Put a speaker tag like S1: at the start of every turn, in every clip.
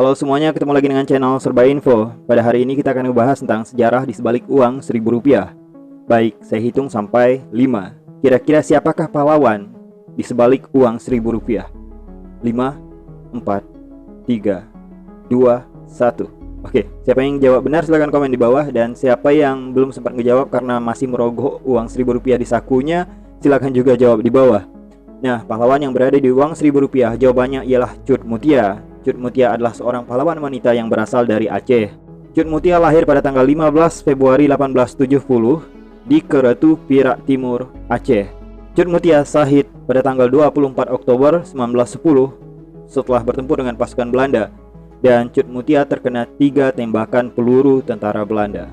S1: Halo semuanya, ketemu lagi dengan channel Serba Info. Pada hari ini kita akan membahas tentang sejarah di sebalik uang Rp1.000. Baik, saya hitung sampai 5. Kira-kira siapakah pahlawan di sebalik uang Rp1.000? 5, 4, 3, 2, 1. Oke, siapa yang jawab benar silahkan komen di bawah. Dan siapa yang belum sempat ngejawab karena masih merogoh uang Rp1.000 di sakunya, silahkan juga jawab di bawah. Nah, pahlawan yang berada di uang Rp1.000, jawabannya ialah Cut Mutia. Cut Mutia adalah seorang pahlawan wanita yang berasal dari Aceh. Cut Mutia lahir pada tanggal 15 Februari 1870 di Keretu, Perak Timur, Aceh. Cut Mutia syahid pada tanggal 24 Oktober 1910 setelah bertempur dengan pasukan Belanda. Dan Cut Mutia terkena 3 tembakan peluru tentara Belanda.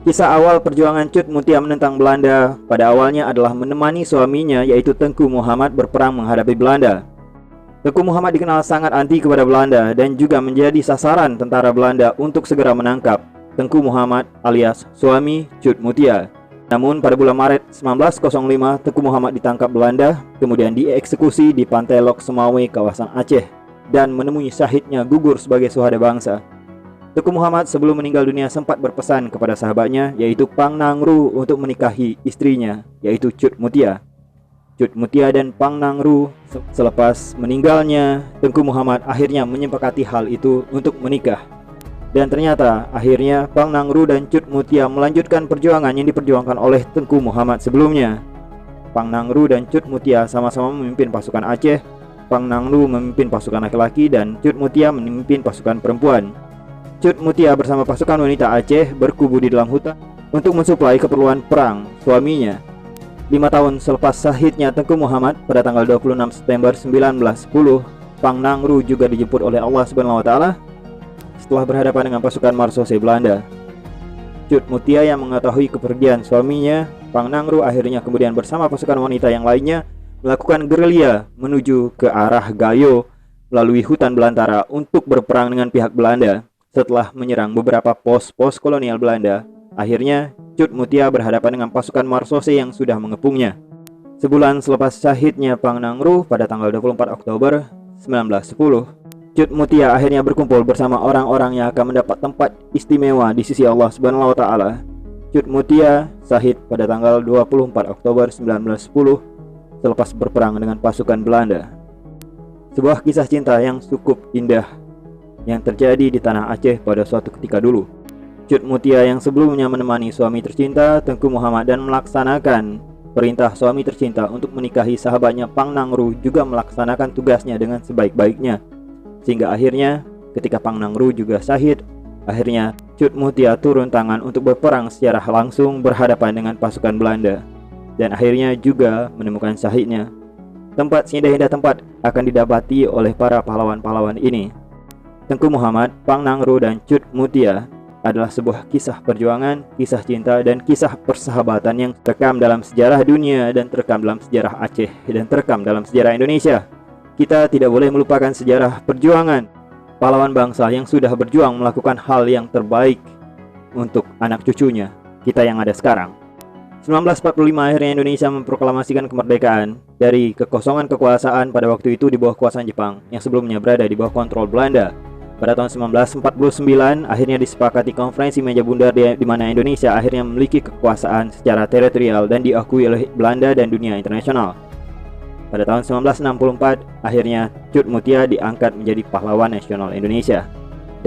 S1: Kisah awal perjuangan Cut Mutia menentang Belanda pada awalnya adalah menemani suaminya yaitu Tengku Muhammad berperang menghadapi Belanda. Tengku Muhammad dikenal sangat anti kepada Belanda dan juga menjadi sasaran tentara Belanda untuk segera menangkap Tengku Muhammad alias suami Cut Mutia. Namun pada bulan Maret 1905 Tengku Muhammad ditangkap Belanda, kemudian dieksekusi di Pantai Lok Semawe, kawasan Aceh, dan menemui syahidnya gugur sebagai suhada bangsa. Tengku Muhammad sebelum meninggal dunia sempat berpesan kepada sahabatnya yaitu Pang Nangru untuk menikahi istrinya yaitu Cut Mutia. Cut Mutia dan Pang Nangru selepas meninggalnya Tengku Muhammad akhirnya menyepakati hal itu untuk menikah. Dan ternyata akhirnya Pang Nangru dan Cut Mutia melanjutkan perjuangan yang diperjuangkan oleh Tengku Muhammad sebelumnya. Pang Nangru dan Cut Mutia sama-sama memimpin pasukan Aceh. Pang Nangru memimpin pasukan laki-laki dan Cut Mutia memimpin pasukan perempuan. Cut Mutia bersama pasukan wanita Aceh berkubu di dalam hutan untuk mensuplai keperluan perang suaminya. 5 tahun selepas syahidnya Tengku Muhammad pada tanggal 26 September 1910, Pang Nangru juga dijemput oleh Allah Subhanahu wa taala setelah berhadapan dengan pasukan Marsose Belanda. Cut Mutia yang mengetahui kepergian suaminya, Pang Nangru akhirnya kemudian bersama pasukan wanita yang lainnya melakukan gerilya menuju ke arah Gayo melalui hutan belantara untuk berperang dengan pihak Belanda. Setelah menyerang beberapa pos-pos kolonial Belanda, akhirnya Cut Mutia berhadapan dengan pasukan Marsose yang sudah mengepungnya. Sebulan selepas syahidnya Pang Nangru pada tanggal 24 Oktober 1910, Cut Mutia akhirnya berkumpul bersama orang-orang yang akan mendapat tempat istimewa di sisi Allah Subhanahu wa taala. Cut Mutia syahid pada tanggal 24 Oktober 1910 selepas berperang dengan pasukan Belanda. Sebuah kisah cinta yang cukup indah yang terjadi di tanah Aceh pada suatu ketika dulu. Cut Mutia yang sebelumnya menemani suami tercinta Tengku Muhammad dan melaksanakan perintah suami tercinta untuk menikahi sahabatnya Pang Nangru juga melaksanakan tugasnya dengan sebaik-baiknya. Sehingga akhirnya ketika Pang Nangru juga syahid, akhirnya Cut Mutia turun tangan untuk berperang secara langsung berhadapan dengan pasukan Belanda. Dan akhirnya juga menemukan syahidnya. Tempat seindah-indah tempat akan didapati oleh para pahlawan-pahlawan ini. Tengku Muhammad, Pang Nangru dan Cut Mutia adalah sebuah kisah perjuangan, kisah cinta, dan kisah persahabatan yang terekam dalam sejarah dunia dan terekam dalam sejarah Aceh dan terekam dalam sejarah Indonesia. Kita tidak boleh melupakan sejarah perjuangan pahlawan bangsa yang sudah berjuang melakukan hal yang terbaik untuk anak cucunya, kita yang ada sekarang. 1945 akhirnya Indonesia memproklamasikan kemerdekaan dari kekosongan kekuasaan pada waktu itu di bawah kekuasaan Jepang yang sebelumnya berada di bawah kontrol Belanda. Pada tahun 1949 akhirnya disepakati konferensi meja bundar di mana Indonesia akhirnya memiliki kekuasaan secara teritorial dan diakui oleh Belanda dan dunia internasional. Pada tahun 1964 akhirnya Cut Mutia diangkat menjadi pahlawan nasional Indonesia.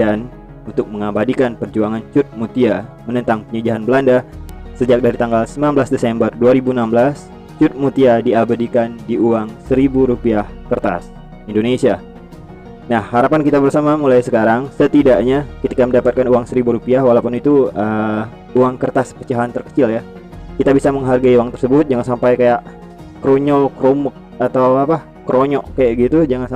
S1: Dan untuk mengabadikan perjuangan Cut Mutia menentang penjajahan Belanda, sejak dari tanggal 19 Desember 2016, Cut Mutia diabadikan di uang Rp1.000 kertas Indonesia. Nah, harapan kita bersama mulai sekarang, setidaknya ketika mendapatkan uang Rp1.000, walaupun itu uang kertas pecahan terkecil ya, kita bisa menghargai uang tersebut. Jangan sampai kayak kronyol, kromuk atau kronyok kayak gitu. Jangan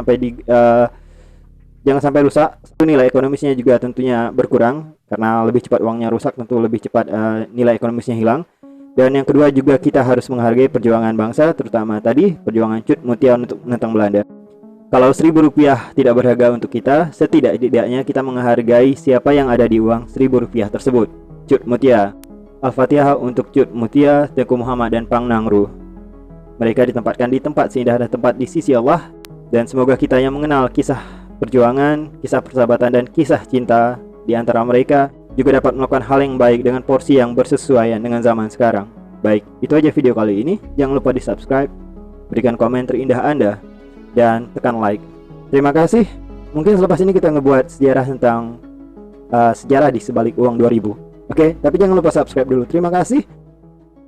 S1: sampai rusak. Nilai ekonomisnya juga tentunya berkurang, karena lebih cepat uangnya rusak tentu lebih cepat nilai ekonomisnya hilang. Dan yang kedua juga kita harus menghargai perjuangan bangsa, terutama tadi perjuangan Cut Mutia untuk menentang Belanda. Kalau Rp1.000 tidak berharga untuk kita, setidak-tidaknya kita menghargai siapa yang ada di uang Rp1.000 tersebut. Cut Mutia. Al-Fatihah untuk Cut Mutia, Tengku Muhammad dan Pang Nangru. Mereka ditempatkan di tempat seindah tempat di sisi Allah. Dan semoga kita yang mengenal kisah perjuangan, kisah persahabatan, dan kisah cinta di antara mereka juga dapat melakukan hal yang baik dengan porsi yang bersesuaian dengan zaman sekarang. Baik, itu aja video kali ini. Jangan lupa di subscribe, berikan komen terindah Anda, dan tekan like. Terima kasih. Mungkin selepas ini kita ngebuat sejarah tentang sejarah di sebalik uang 2000. Oke, tapi jangan lupa subscribe dulu. Terima kasih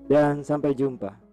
S1: dan sampai jumpa.